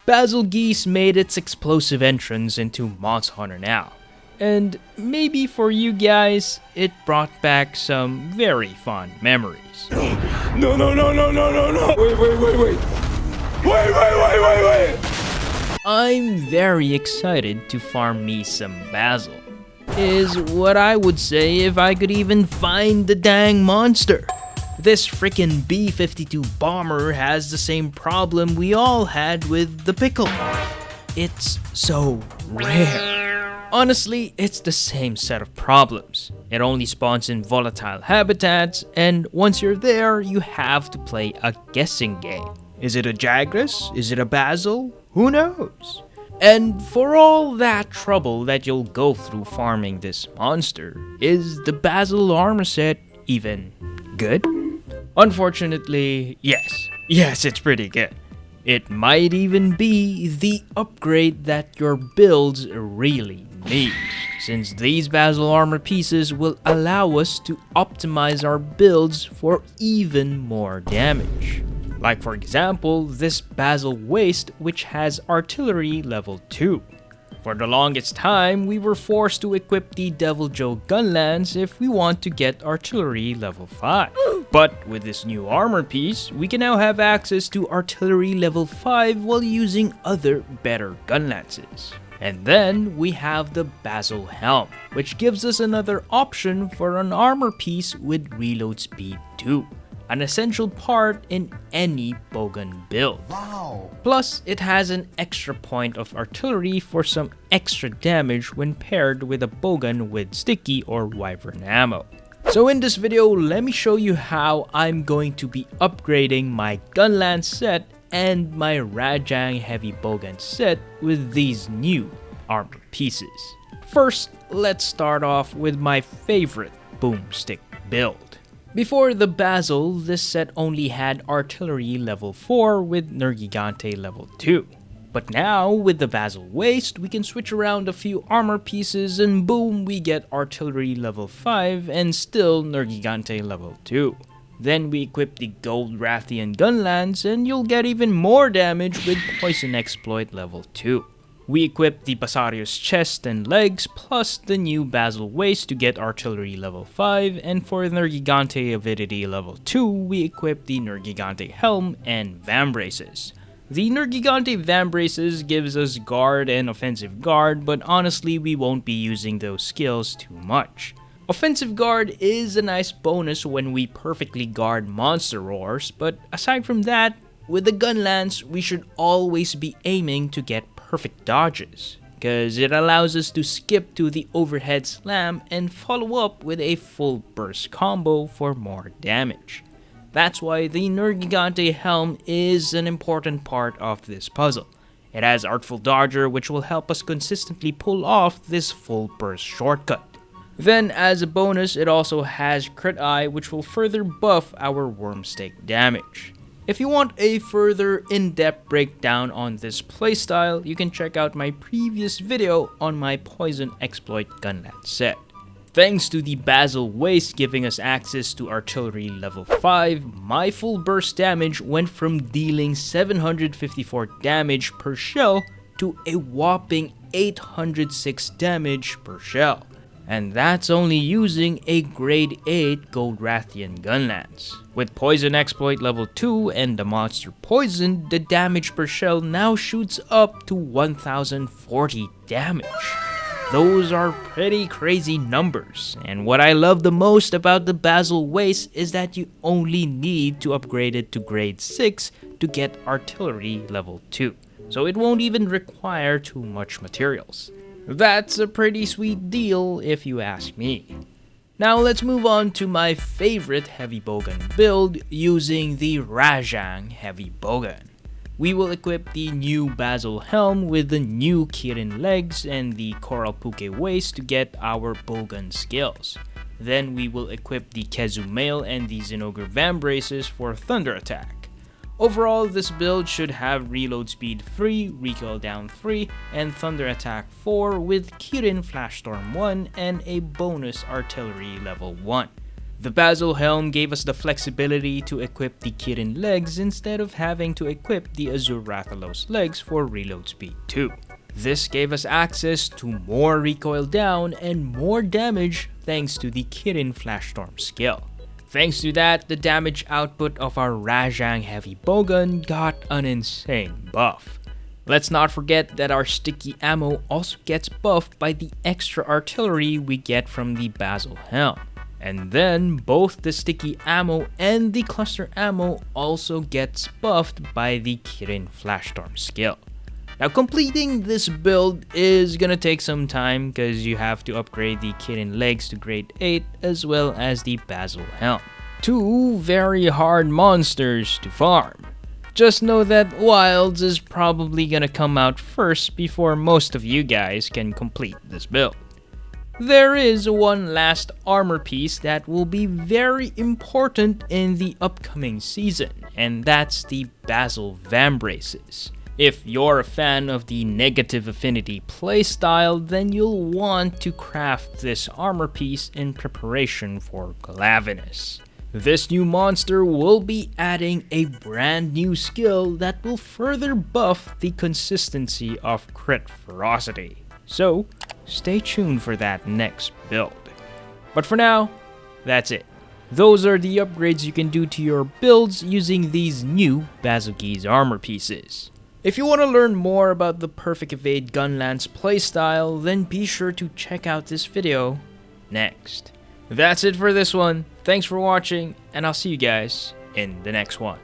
Bazelgeuse made its explosive entrance into Monster Hunter now. And maybe for you guys, it brought back some very fond memories. No, no, no, no, no, no, no! Wait! Wait! I'm very excited to farm me some Bazel. Is what I would say if I could even find the dang monster. This frickin' B-52 bomber has the same problem we all had with the pickle. It's so rare. Honestly, it's the same set of problems. It only spawns in volatile habitats, and once you're there, you have to play a guessing game. Is it a Jagras? Is it a Bazel? Who knows? And for all that trouble that you'll go through farming this monster, is the Bazel Armor set even good? Unfortunately, yes. Yes, it's pretty good. It might even be the upgrade that your builds really need, since these Bazel Armor pieces will allow us to optimize our builds for even more damage. Like for example, this Bazel Waste, which has artillery level 2. For the longest time, we were forced to equip the Deviljoe Gunlance if we want to get artillery level 5. But with this new armor piece, we can now have access to artillery level 5 while using other better gunlances. And then we have the Bazel Helm, which gives us another option for an armor piece with reload speed 2. An essential part in any Bowgun build. Wow! Plus, it has an extra point of artillery for some extra damage when paired with a Bowgun with sticky or wyvern ammo. So in this video, let me show you how I'm going to be upgrading my Gunlance set and my Rajang Heavy Bowgun set with these new armor pieces. First, let's start off with my favorite boomstick build. Before the Bazel, this set only had artillery level 4 with Nergigante level 2. But now, with the Bazel Waste, we can switch around a few armor pieces and boom, we get artillery level 5 and still Nergigante level 2. Then we equip the Gold Rathian Gunlance and you'll get even more damage with Poison Exploit level 2. We equip the Basario's chest and legs plus the new Bazel Waste to get artillery level 5, and for Nergigante Avidity level 2, we equip the Nergigante Helm and Vambraces. The Nergigante Vambraces gives us guard and offensive guard, but honestly we won't be using those skills too much. Offensive guard is a nice bonus when we perfectly guard monster roars, but aside from that, with the Gunlance, we should always be aiming to get perfect dodges, because it allows us to skip to the overhead slam and follow up with a full burst combo for more damage. That's why the Nergigante Helm is an important part of this puzzle. It has Artful Dodger, which will help us consistently pull off this full burst shortcut. Then as a bonus, it also has Crit Eye, which will further buff our Wormstake damage. If you want a further in-depth breakdown on this playstyle, you can check out my previous video on my Poison Exploit Gunlance set. Thanks to the Bazel Waste giving us access to artillery level 5, my full burst damage went from dealing 754 damage per shell to a whopping 806 damage per shell. And that's only using a grade 8 Gold Rathian Gunlance. With Poison Exploit level 2 and the monster Poison, the damage per shell now shoots up to 1040 damage. Those are pretty crazy numbers, and what I love the most about the Bazel Waste is that you only need to upgrade it to grade 6 to get artillery level 2, so it won't even require too much materials. That's a pretty sweet deal if you ask me. Now let's move on to my favorite Heavy Bowgun build using the Rajang Heavy Bowgun. We will equip the new Bazel Helm with the new Kirin legs and the Coral Puke Waist to get our Bowgun skills. Then we will equip the Kezu Mail and the Zinogre Vambraces for Thunder Attack. Overall, this build should have reload speed 3, recoil down 3, and thunder attack 4 with Kirin Flash Storm 1 and a bonus artillery level 1. The Bazel helm gave us the flexibility to equip the Kirin legs instead of having to equip the Azure Rathalos legs for reload speed too. This gave us access to more recoil down and more damage thanks to the Kirin Flashstorm skill. Thanks to that, the damage output of our Rajang heavy bowgun got an insane buff. Let's not forget that our sticky ammo also gets buffed by the extra artillery we get from the Bazel helm. And then both the sticky ammo and the cluster ammo also gets buffed by the Kirin Flashstorm skill. Now completing this build is gonna take some time because you have to upgrade the Kirin legs to grade 8 as well as the Bazel helm. Two very hard monsters to farm. Just know that Wilds is probably gonna come out first before most of you guys can complete this build. There is one last armor piece that will be very important in the upcoming season, and that's the Bazel Vambraces. If you're a fan of the negative affinity playstyle, then you'll want to craft this armor piece in preparation for Glavenus. This new monster will be adding a brand new skill that will further buff the consistency of crit ferocity. So, stay tuned for that next build. But for now, that's it. Those are the upgrades you can do to your builds using these new Bazelgeuse armor pieces. If you want to learn more about the Perfect Evade Gunlance playstyle, then be sure to check out this video next. That's it for this one. Thanks for watching, and I'll see you guys in the next one.